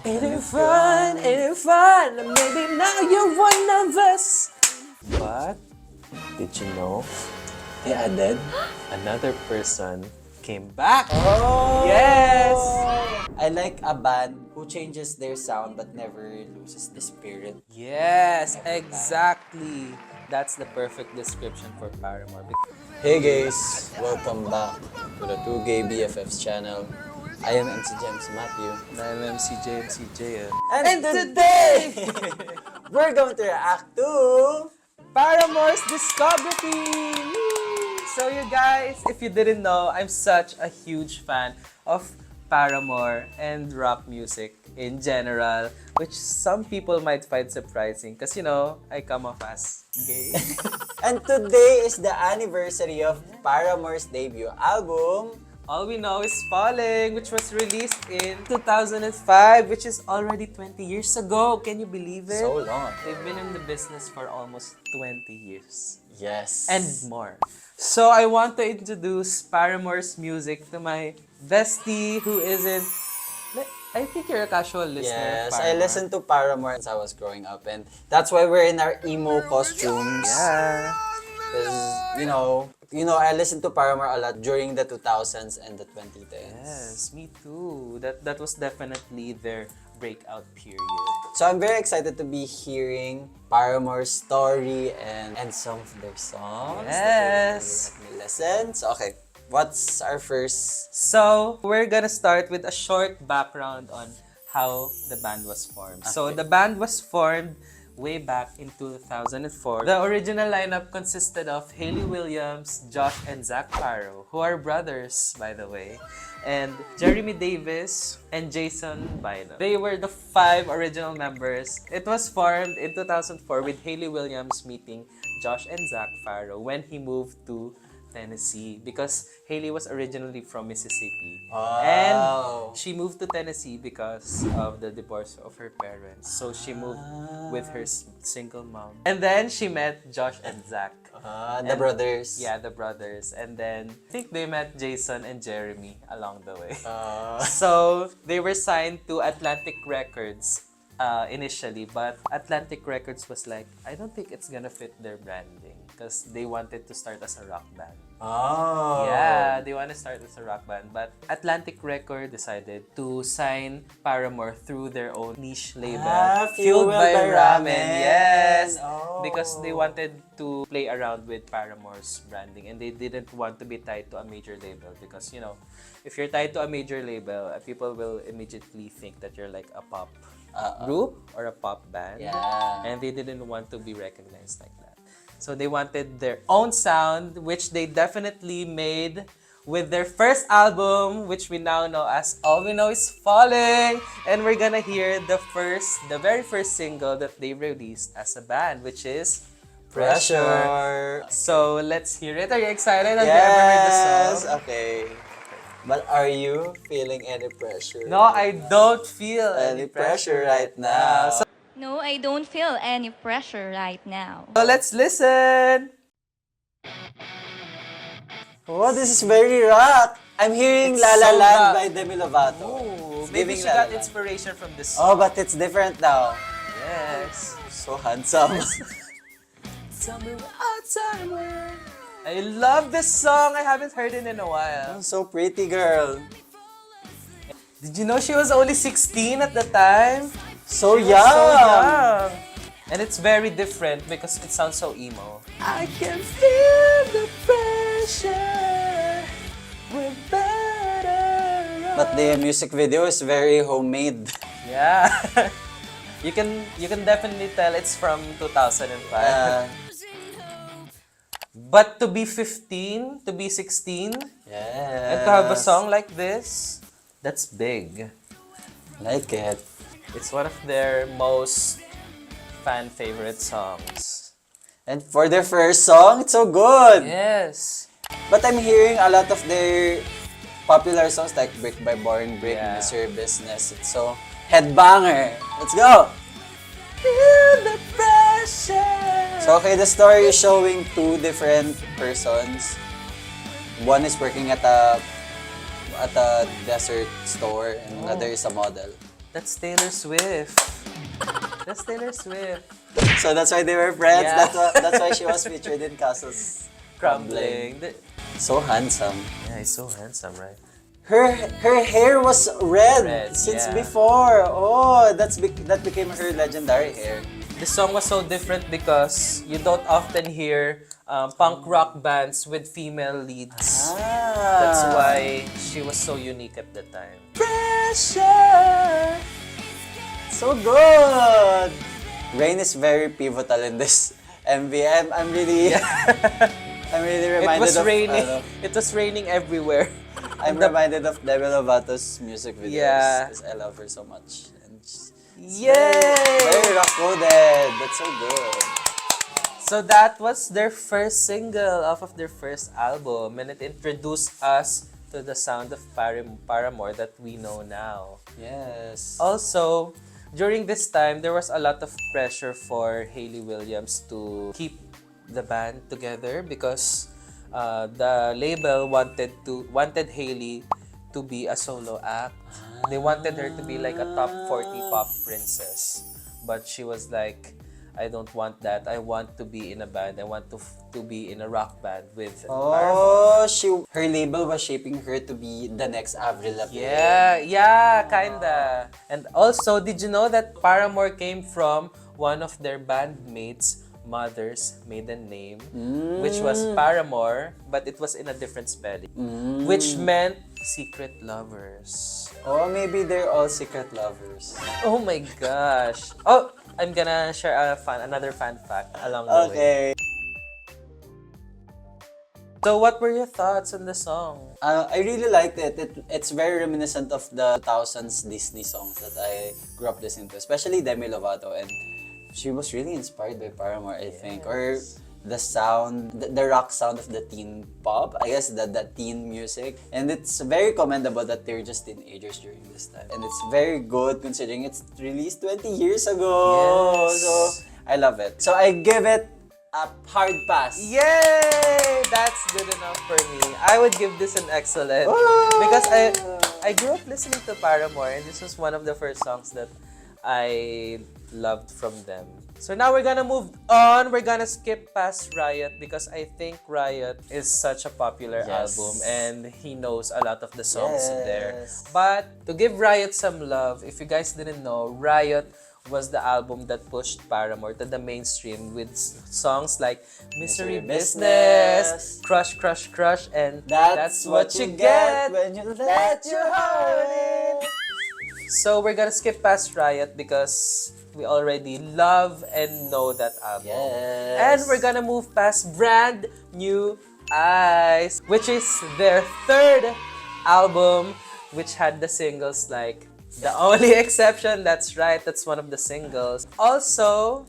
Ain't it fun? Ain't it fun? Maybe now you're one of us. But did you know they added another person came back? Oh! Yes! I like a band who changes their sound but never loses the spirit. Yes, exactly. That's the perfect description for Paramore. Hey guys, welcome back to the 2Gay BFFs channel. I am MC James Matthew. And I'm MCJ, MCJ. And today, we're going to react to... Paramore's discography! Woo! So you guys, if you didn't know, I'm such a huge fan of Paramore and rock music in general, which some people might find surprising because, you know, I come off as gay. And today is the anniversary of Paramore's debut album. All We Know Is Falling, which was released in 2005, which is already 20 years ago. Can you believe it? So long. They've been in the business for almost 20 years. Yes. And more. So I want to introduce Paramore's music to my bestie who isn't... I think you're a casual listener of Yes, I Paramore. listened to Paramore since I was growing up, and that's why we're in our emo costumes. Yeah. Because, you know, I listened to Paramore a lot during the 2000s and the 2010s. Yes, me too. That was definitely their breakout period. So I'm very excited to be hearing Paramore's story and some of their songs. Yes. That let me listen. So, okay, what's our first? So, we're gonna start with a short background on how the band was formed. So, Okay. the band was formed way back in 2004. The original lineup consisted of Hayley Williams, Josh, and Zach Farrow, who are brothers, by the way, and Jeremy Davis and Jason Bynum. They were the 5 original members. It was formed in 2004 with Hayley Williams meeting Josh and Zach Farrow when he moved to Tennessee because Hayley was originally from Mississippi. Wow. And she moved to Tennessee because of the divorce of her parents. So she moved with her single mom. And then she met Josh and Zach. The brothers. Yeah, the brothers. And then I think they met Jason and Jeremy along the way. Uh, So they were signed to Atlantic Records initially, but Atlantic Records was like, I don't think it's gonna fit their branding because they wanted to start as a rock band. oh. Yeah, they want to start as a rock band, but Atlantic Record decided to sign Paramore through their own niche label, Fueled by Ramen. Yes, Oh. because they wanted to play around with Paramore's branding, and they didn't want to be tied to a major label because, you know, if you're tied to a major label, people will immediately think that you're like a pop group or a pop band, Yeah. and they didn't want to be recognized like that. So they wanted their own sound, which they definitely made with their first album, which we now know as All We Know Is Falling. And we're gonna hear the very first single that they released as a band, which is Pressure. Pressure. So let's hear it. Are you excited? Have you ever heard the Yes. song? Okay. But are you feeling any pressure? No, I don't feel Any pressure right now. So No, I don't feel any pressure right now. let's listen. Oh, this is very rock. I'm hearing It's La La so Land rock. by Demi Lovato. Ooh, It's maybe giving she La La got Land. inspiration from this Oh, song. but it's different now. Yes. So handsome. Tell me what time when. I love this song. I haven't heard it in a while. So pretty, girl. Did you know she was only 16 at the time? So She was young. so young. And it's very different because it sounds so emo. I can feel the pressure. We're better. But the music video is very homemade. Yeah. you can definitely tell it's from 2005. But to be 15, to be 16, Yes. and to have a song like this, that's big. Like it. It's one of their most fan favorite songs. And for their first song, it's so good. Yes. But I'm hearing a lot of their popular songs like Brick by Boring Brick, Yeah. Misery Business. It's so headbanger. Let's go! Feel the pressure. So okay, the story is showing 2 different persons. One is working at a desert store and another is a model. That's Taylor Swift. That's Taylor Swift. So that's why they were friends. Yeah. That's why she was featured in Castles Crumbling. So handsome. Yeah, he's so handsome, right? Her hair was red, Red, since yeah. before. Oh, that became her legendary hair. This song was so different because you don't often hear punk rock bands with female leads. That's why she was so unique at the time. Pressure. So good. Rain is very pivotal in this MV. I'm really I'm really It reminded was of raining. ano, It was raining everywhere. I'm reminded of Demi Lovato's music videos Yeah. because I love her so much. And she's Yay! very rock coded. That's so good. So that was their first single off of their first album, and it introduced us to the sound of Paramore that we know now. Yes. Also, during this time, there was a lot of pressure for Hayley Williams to keep the band together because the label wanted Hayley to be a solo act. They wanted her to be like a top 40 pop princess. But she was like, I don't want that. I want to be in a band. I want to be in a rock band with Paramore. Oh, her label was shaping her to be the next Avril Lavigne. Yeah, kinda. And also, did you know that Paramore came from one of their bandmates' mother's maiden name, which was Paramore, but it was in a different spelling, which meant secret lovers. Oh, maybe they're all secret lovers. Oh my gosh. Oh, I'm gonna share another fun fact along the way. Okay. So what were your thoughts on the song? I really liked it. It's very reminiscent of the 2000s Disney songs that I grew up listening to, especially Demi Lovato. And she was really inspired by Paramore, I think. Or the sound, the rock sound of the teen pop, I guess, the teen music. And it's very commendable that they're just teenagers during this time. And it's very good considering it's released 20 years ago. Yes. So, I love it. So, I give it a hard pass. Yay! That's good enough for me. I would give this an excellent because I grew up listening to Paramore, and this was one of the first songs that I loved from them. So now we're gonna move on. We're gonna skip past Riot because I think Riot is such a popular album and he knows a lot of the songs there. But to give Riot some love, if you guys didn't know, Riot was the album that pushed Paramore to the mainstream with songs like Misery Business, Crush, Crush, Crush, and That's What You Get when you let your heart in. So we're gonna skip past Riot because we already love and know that album. Yes. And we're gonna move past Brand New Eyes, which is their third album, which had the singles like The Only Exception. That's right, that's one of the singles. Also,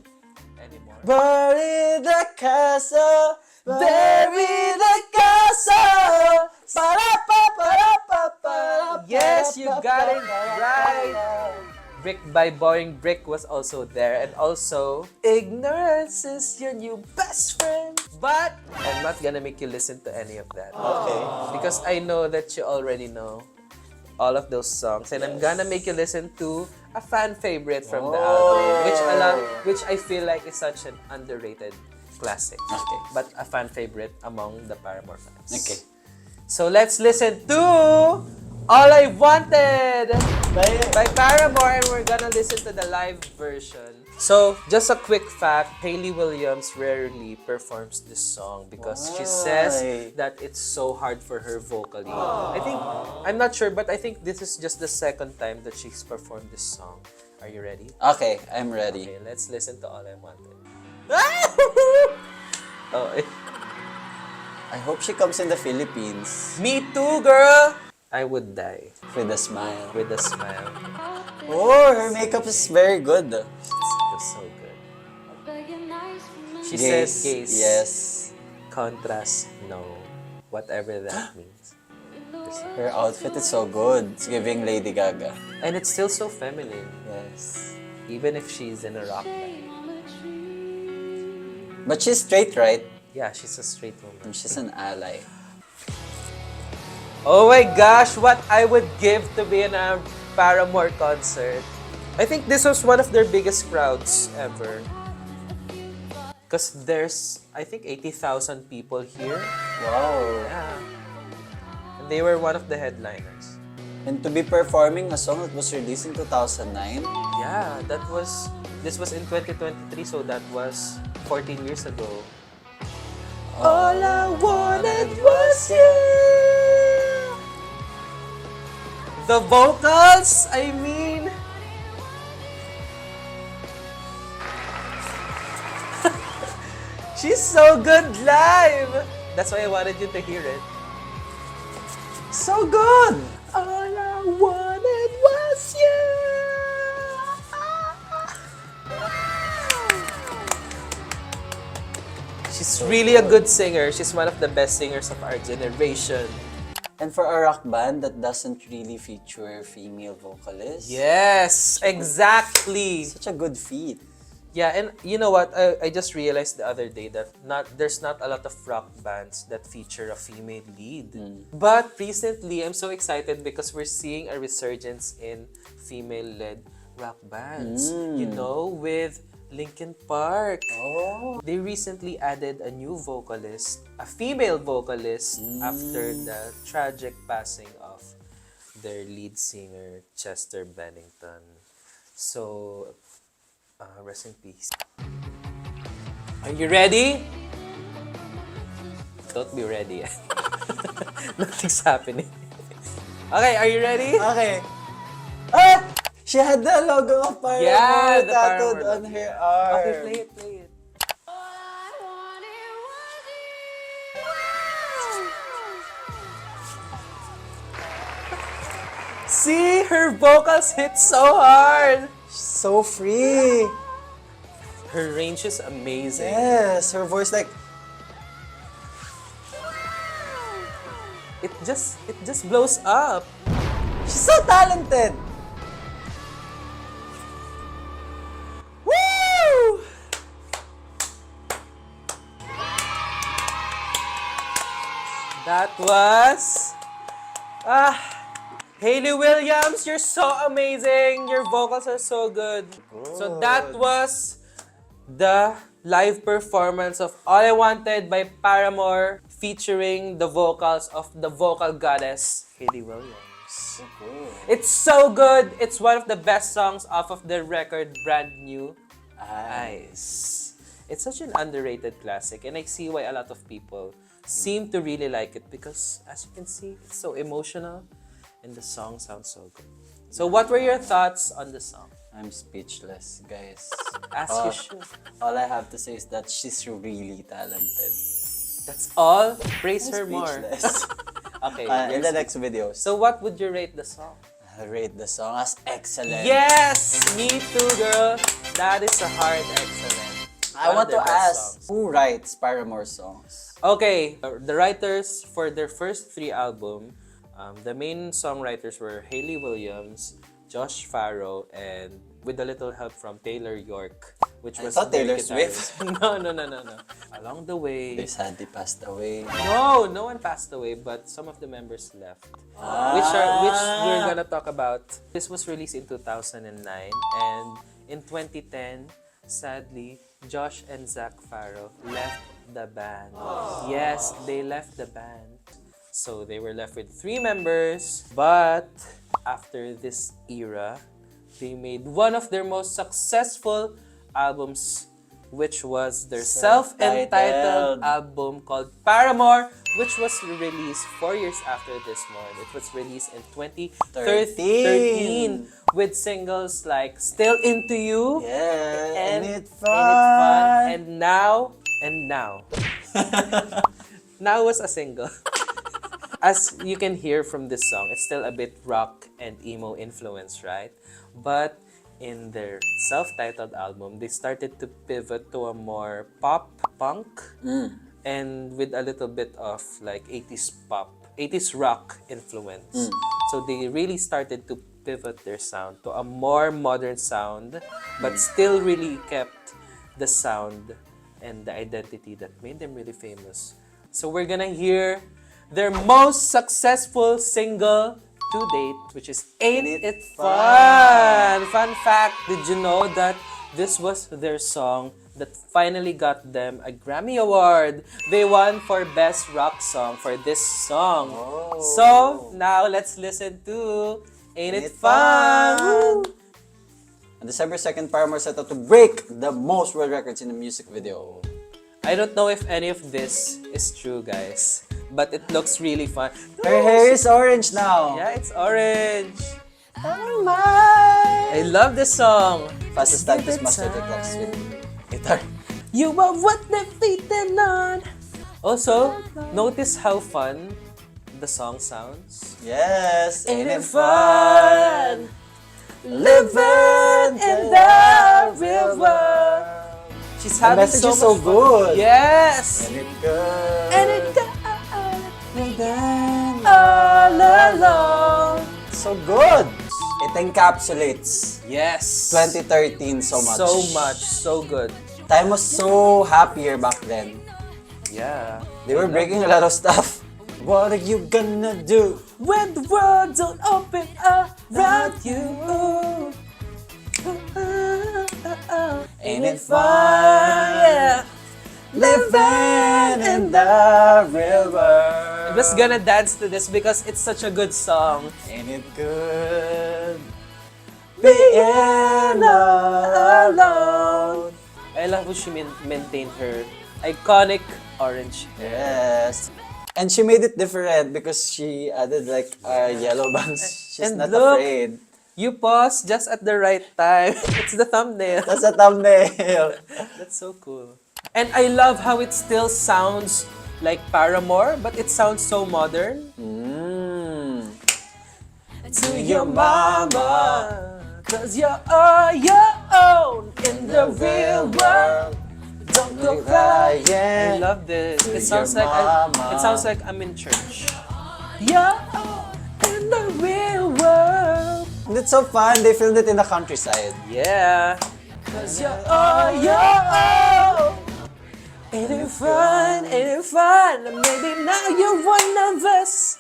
anymore. Bury the castle, bury the castle. Yes, you got it right. Brick by Boring Brick was also there, and also Ignorance is your new best friend. But I'm not gonna make you listen to any of that. Okay. Because I know that you already know all of those songs, and I'm gonna make you listen to a fan favorite from the album, which I feel like is such an underrated classic. Okay. But a fan favorite among the Paramore fans. Okay. So let's listen to All I Wanted by Paramore, and we're gonna listen to the live version. So, just a quick fact, Hayley Williams rarely performs this song because she says that it's so hard for her vocally. I'm not sure, but I think this is just the second time that she's performed this song. Are you ready? Okay, I'm ready. Okay, let's listen to All I Wanted. Oh, I hope she comes in the Philippines me too, girl! I would die with a smile. with a smile. Oh, her makeup is very good. It's so good. She said gaze. Yes. Contrast, no. Whatever that means. Her outfit is so good. It's giving Lady Gaga. And it's still so feminine, Yes. even if she's in a rock band. But she's straight, right? Yeah, she's a straight woman. She's an ally. Oh my gosh, what I would give to be in a Paramore concert. I think this was one of their biggest crowds ever. Because there's, I think, 80,000 people here. Wow. Yeah. And they were one of the headliners. And to be performing a song that was released in 2009? Yeah, this was in 2023, so that was 14 years ago. All I wanted was you. The vocals, I mean. She's so good live. That's why I wanted you to hear it. So good! All I wanted was you. She's really a good singer. She's one of the best singers of our generation. And for a rock band that doesn't really feature female vocalists, Yes, exactly. such a good feat. Yeah, and you know what? I just realized the other day that there's not a lot of rock bands that feature a female lead. But recently, I'm so excited because we're seeing a resurgence in female-led rock bands. You know, with Linkin Park. Oh. They recently added a new vocalist, a female vocalist, after the tragic passing of their lead singer, Chester Bennington. So, rest in peace. Are you ready? Don't be ready. Nothing's happening. Okay, are you ready? Okay. Ah! She had the logo of Paramore Yeah, the tattooed Paramore on logo. her arm. Okay, play it, play it. See, her vocals hit so hard. So free. Her range is amazing. Yes, her voice like, It just blows up. she's so talented. Woo! That was Hayley Williams, you're so amazing. Your vocals are so good. So that was the live performance of All I Wanted by Paramore featuring the vocals of the vocal goddess Hayley Williams. It's so good. It's one of the best songs off of the record Brand New Eyes. It's such an underrated classic, and I see why a lot of people seem to really like it because, as you can see, it's so emotional and the song sounds so good. So what were your thoughts on the song? I'm speechless, guys. As you should. All I have to say is that she's really talented. That's all. Praise her more. Speechless. Okay. In you're the next videos, So what would you rate the song? I'll rate the song as excellent. Yes! Me too, girl. That is a hard excellent. I One of want to their best ask, songs. who writes Paramore songs? Okay, the writers for their first 3 albums, the main songwriters were Hayley Williams, Josh Farro, and with a little help from Taylor York, which I was thought their Taylor guitarist. No. Along the way, They sadly passed away. no one passed away, but some of the members left, which we're gonna talk about. This was released in 2009, and in 2010, sadly, Josh and Zach Farro left the band. Yes, they left the band. So they were left with 3 members, but after this era, they made one of their most successful albums, which was their self-entitled album called Paramore, which was released 4 years after this one. It was released in 2013 with singles like Still Into You, Yeah, and Ain't It Ain't Fun? and Now. Now was a single. As you can hear from this song, it's still a bit rock and emo influence, right? But in their self-titled album, they started to pivot to a more pop punk and with a little bit of like 80s pop, 80s rock influence. So they really started to pivot their sound to a more modern sound, but still really kept the sound and the identity that made them really famous. So we're gonna hear their most successful single, to date, which is Ain't Ain't It It Fun! Fun fact, did you know that this was their song that finally got them a Grammy Award? They won for Best Rock Song for this song. Oh. So, now let's listen to Ain't It Fun! Woo! On December 2nd, Paramore set out to break the most world records in a music video. I don't know if any of this is true, guys, but it looks really fun. Her hair is orange now. Yeah, it's orange. I love this song. Fastest time to smash 30 clocks with guitar. You are what they're beating on. Also, notice how fun the song sounds. Yes, Ain't it fun? Living in the real world. She's The having message so is so much fun. good. Yes. And it good. And it got And then, all alone. so good. It encapsulates Yes. 2013 so much. So much. So good. Time was so happier back then. Yeah. They were breaking a lot of stuff. What are you gonna do? When the world don't open around you. Ain't it fun? Yeah. Living in the real world. I'm just gonna dance to this because it's such a good song. Ain't it good? Being all alone. I love how she maintained her iconic orange hair. Yes. And she made it different because she added like yellow bangs. She's And not look. afraid. You pause just at the right time. It's the thumbnail. That's a thumbnail. That's so cool. And I love how it still sounds like Paramore, but it sounds so modern. To your mama, 'cause you're all your own in the real world. Don't go crying. I love this. It sounds your like mama. it sounds like I'm in church. You're all in the real world. And it's so fun. They filmed it in the countryside. Yeah. 'Cause you're all your own. Ain't it fun? Ain't it fun? Maybe now you're one of us.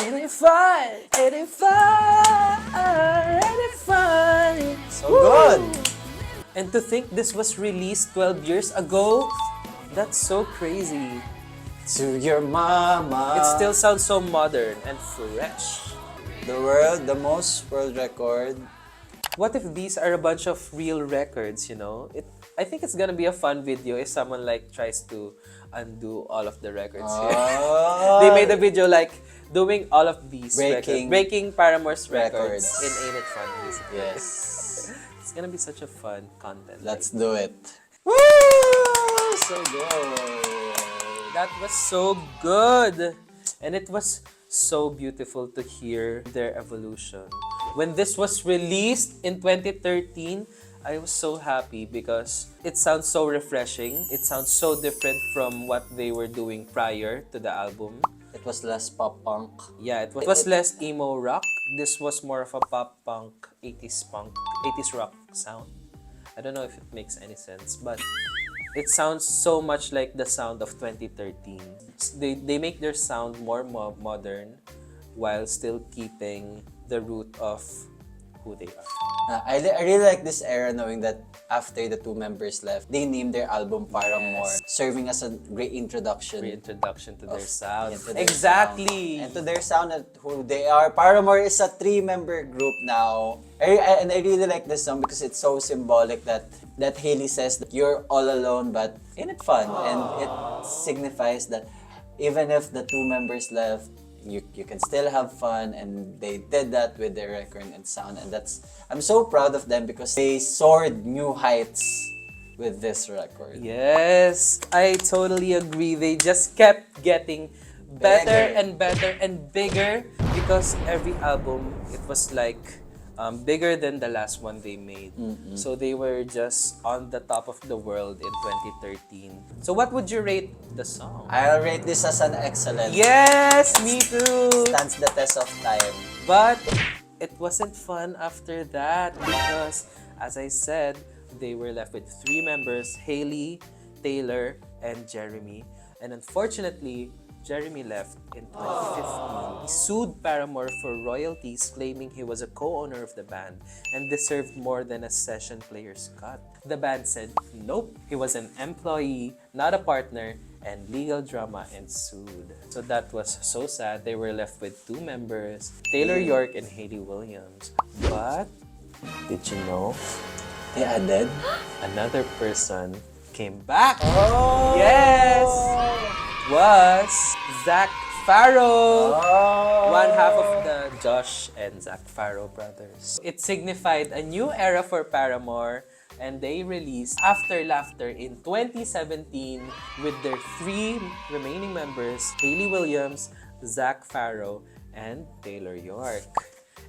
Ain't it fun? Ain't it fun? Ain't it fun? So good. And to think this was released 12 years ago, that's so crazy. To your mama. It still sounds so modern and fresh. The most world record. What if these are a bunch of real records, you know? I think it's gonna be a fun video if someone like tries to undo all of the records here. Oh. They made a video like doing all of these Breaking breaking Paramore's records records. in Ain't It Fun music. Yes. It's gonna be such a fun content. Let's do it. Woo! So good. That was so good. And it was so beautiful to hear their evolution. When this was released in 2013, I was so happy because it sounds so refreshing. It sounds so different from what they were doing prior to the album. It was less pop punk. Yeah, it was less emo rock. This was more of a pop punk, 80s rock sound. I don't know if it makes any sense, but it sounds so much like the sound of 2013. They make their sound more modern while still keeping the root of who they are. I really like this era knowing that after the two members left, they named their album Paramore, serving as a great introduction. Reintroduction to their sound. Yeah, to their Exactly. sound. And to their sound and who they are. Paramore is a 3-member group now. And I really like this song because it's so symbolic that Hailey says that you're all alone, but ain't it fun? And it signifies that even if the two members left, you can still have fun, and they did that with their record and sound, and I'm so proud of them because they soared new heights with this record. Yes, I totally agree. They just kept getting better Bigger. and better and bigger because every album, it was like bigger than the last one they made. So they were just on the top of the world in 2013. So what would you rate the song? I'll rate this as an excellent. Yes, me too. Stands the test of time. But it wasn't fun after that because, as I said, they were left with 3 members, Hailey, Taylor, and Jeremy. And unfortunately, Jeremy left in 2015, he sued Paramore for royalties, claiming he was a co-owner of the band and deserved more than a session player's cut. The band said nope, he was an employee, not a partner, and legal drama ensued. So that was so sad. They were left with two members, Taylor York and Hayley Williams. But did you know They added? another person came back? Oh! Yes! Was Zach Farrow! Oh! One half of the Josh and Zach Farrow brothers. It signified a new era for Paramore, and they released After Laughter in 2017 with their three remaining members, Hayley Williams, Zach Farrow, and Taylor York.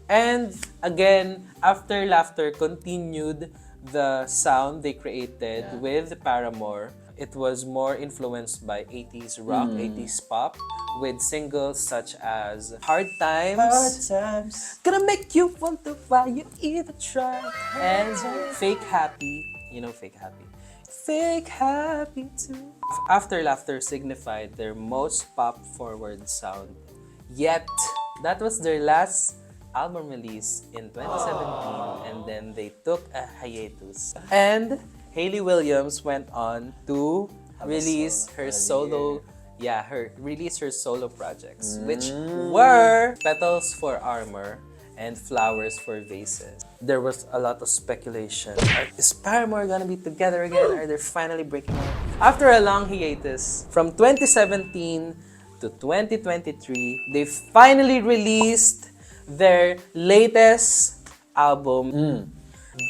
And again, After Laughter continued the sound they created with Paramore. It was more influenced by 80s rock, 80s pop, with singles such as Hard Times, Gonna Make You Wonder Why You Even Try, and Fake Happy. You know Fake Happy. Fake Happy too. After Laughter signified their most pop-forward sound yet. That was their last album release in 2017, and then they took a hiatus. And Hayley Williams went on to release her solo projects, which were Petals for Armor and Flowers for Vases. There was a lot of speculation. Is Paramore gonna be together again? Are they finally breaking up? After a long hiatus, from 2017 to 2023, they finally released their latest album.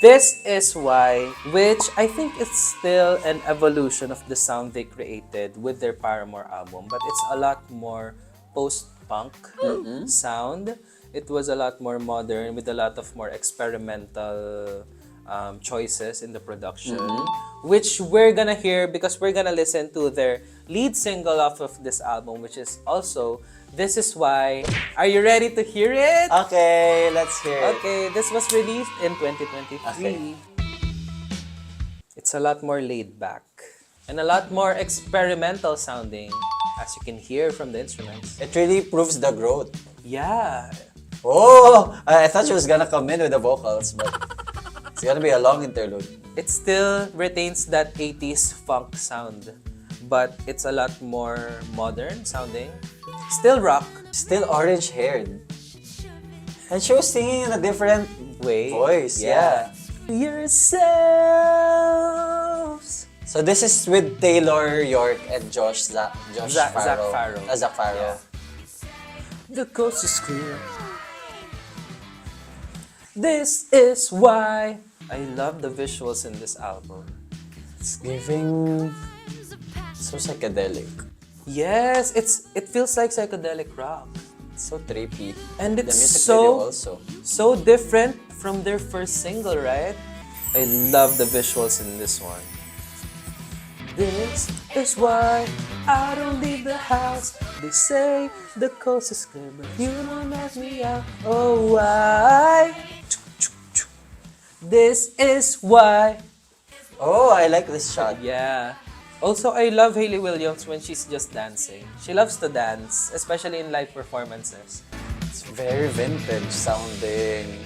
This Is Why, which I think is still an evolution of the sound they created with their Paramore album, but it's a lot more post-punk sound. It was a lot more modern with a lot of more experimental choices in the production, which we're gonna hear because we're gonna listen to their lead single off of this album, which is also This Is Why. Are you ready to hear it? Okay, let's hear it. Okay, this was released in 2023. Okay. It's a lot more laid back and a lot more experimental sounding, as you can hear from the instruments. It really proves the growth. Yeah. Oh! I thought she was gonna come in with the vocals, but it's gonna be a long interlude. It still retains that 80s funk sound, but it's a lot more modern sounding. Still rock. Still orange-haired. And she was singing in a different Way. voice. Yeah. Yourselves. So this is with Taylor York and Zach Zach Farrow. Farrow. Zach Farrow. Yeah. The coast is clear. This is why I love the visuals in this album. It's giving so psychedelic. Yes, it feels like psychedelic rock. It's so trippy. And The it's music video so also. different from their first single, right? I love the visuals in this one. This is why I don't leave the house. They say the coast is clear, but you won't ask me out. Oh, why? This is why. Oh, I like this shot. Yeah. Also, I love Hayley Williams when she's just dancing. She loves to dance, especially in live performances. It's very vintage sounding.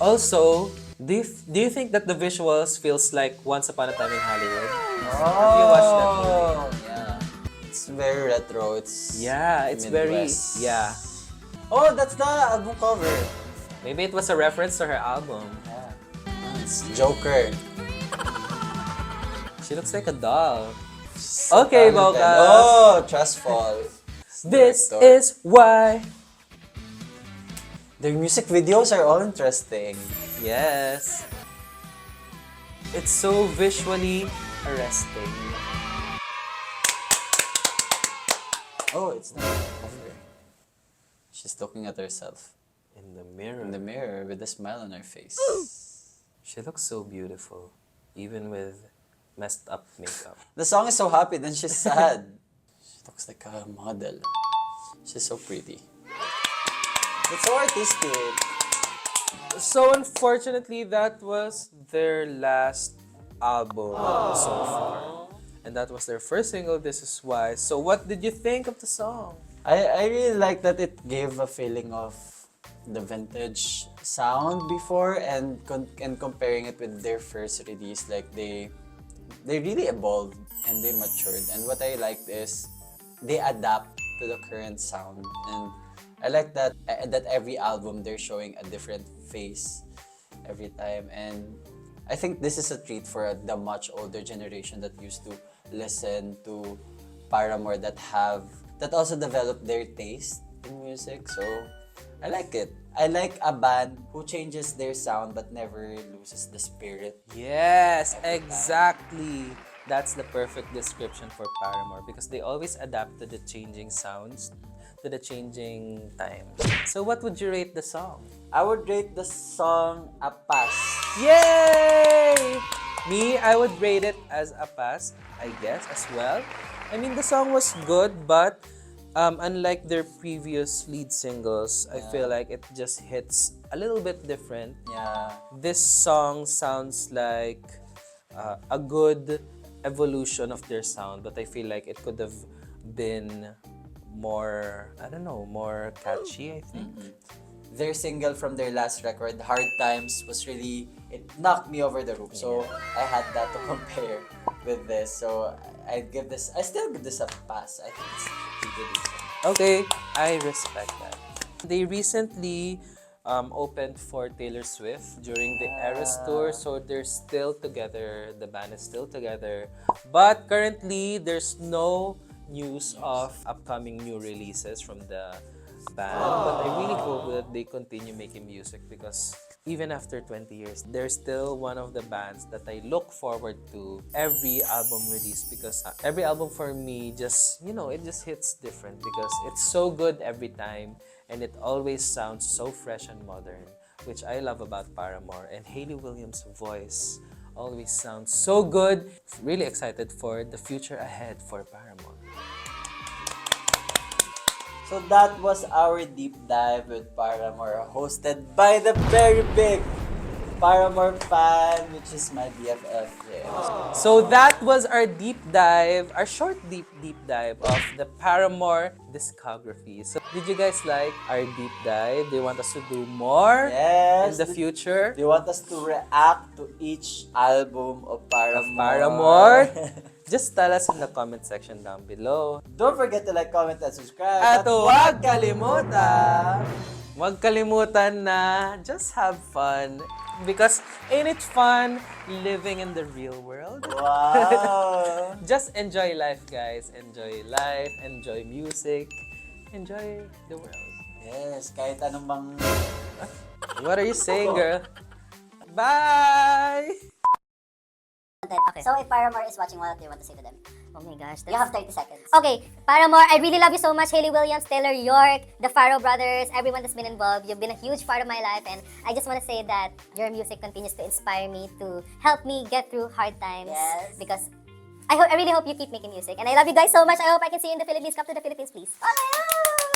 Also, do you think that the visuals feels like Once Upon a Time in Hollywood? Oh, Have you watched that movie? Yeah. It's very retro. It's Yeah, it's Midwest. very, yeah. Oh, that's the album cover. Maybe it was a reference to her album. Yeah. It's Joker. She looks like a doll. So Okay, talented. vocals. Oh, Trust Fall. This Director. is why. Their music videos are all interesting. Yes. It's so visually arresting. Oh, it's not a cover. She's looking at herself In the mirror. in the mirror with a smile on her face. She looks so beautiful, even with messed up makeup. The song is so happy, then she's sad. She looks like a model. She's so pretty. It's so artistic. So unfortunately, that was their last album so far. and that was their first single, This Is Why. So what did you think of the song? I really like that it gave a feeling of the vintage sound before, and comparing it with their first release, like they really evolved and they matured. And what I liked is they adapt to the current sound, and I like that that every album they're showing a different face every time. And I think this is a treat for the much older generation that used to listen to Paramore, that also developed their taste in music. So I like it. I like a band who changes their sound but never loses the spirit. Yes, exactly. That's the perfect description for Paramore because they always adapt to the changing sounds, to the changing time. So what would you rate the song? I would rate the song a pass. Yay! Me, I would rate it as a pass, I guess, as well. I mean, the song was good, but unlike their previous lead singles, I feel like it just hits a little bit different. Yeah. This song sounds like a good evolution of their sound, but I feel like it could have been more, I don't know, more catchy, I think. Their single from their last record, Hard Times, was really, it knocked me over the roof. So I had that to compare with this. So I still give this a pass. I think it's pretty good. Okay, I respect that. They recently opened for Taylor Swift during the Eras tour, so they're still together. The band is still together. But currently, there's no news of upcoming new releases from the band. But I really hope that they continue making music because even after 20 years, they're still one of the bands that I look forward to every album release because every album for me just, it just hits different because it's so good every time and it always sounds so fresh and modern, which I love about Paramore. And Hayley Williams' voice always sounds so good. Really excited for the future ahead for Paramore. So that was our deep dive with Paramore, hosted by the very big Paramore fan, which is my BFF. Yeah. So that was our deep dive, our short deep dive of the Paramore discography. So did you guys like our deep dive? Do you want us to do more Yes. in the future? Do you want us to react to each album of Paramore? Paramore? Just tell us in the comment section down below. Don't forget to like, comment, and subscribe. At huwag kalimutan na just have fun. Because ain't it fun living in the real world? Wow. Just enjoy life, guys. Enjoy life, enjoy music, enjoy the world. Yes, kahit anong bang... What are you saying, girl? Bye! Okay. So if Paramore is watching, what do you want to say to them? Oh my gosh. You have 30 seconds. Okay, Paramore, I really love you so much. Hayley Williams, Taylor York, the Faro brothers, everyone that's been involved. You've been a huge part of my life, and I just want to say that your music continues to inspire me, to help me get through hard times. Yes. Because I really hope you keep making music. And I love you guys so much. I hope I can see you in the Philippines. Come to the Philippines, please. Oh my God!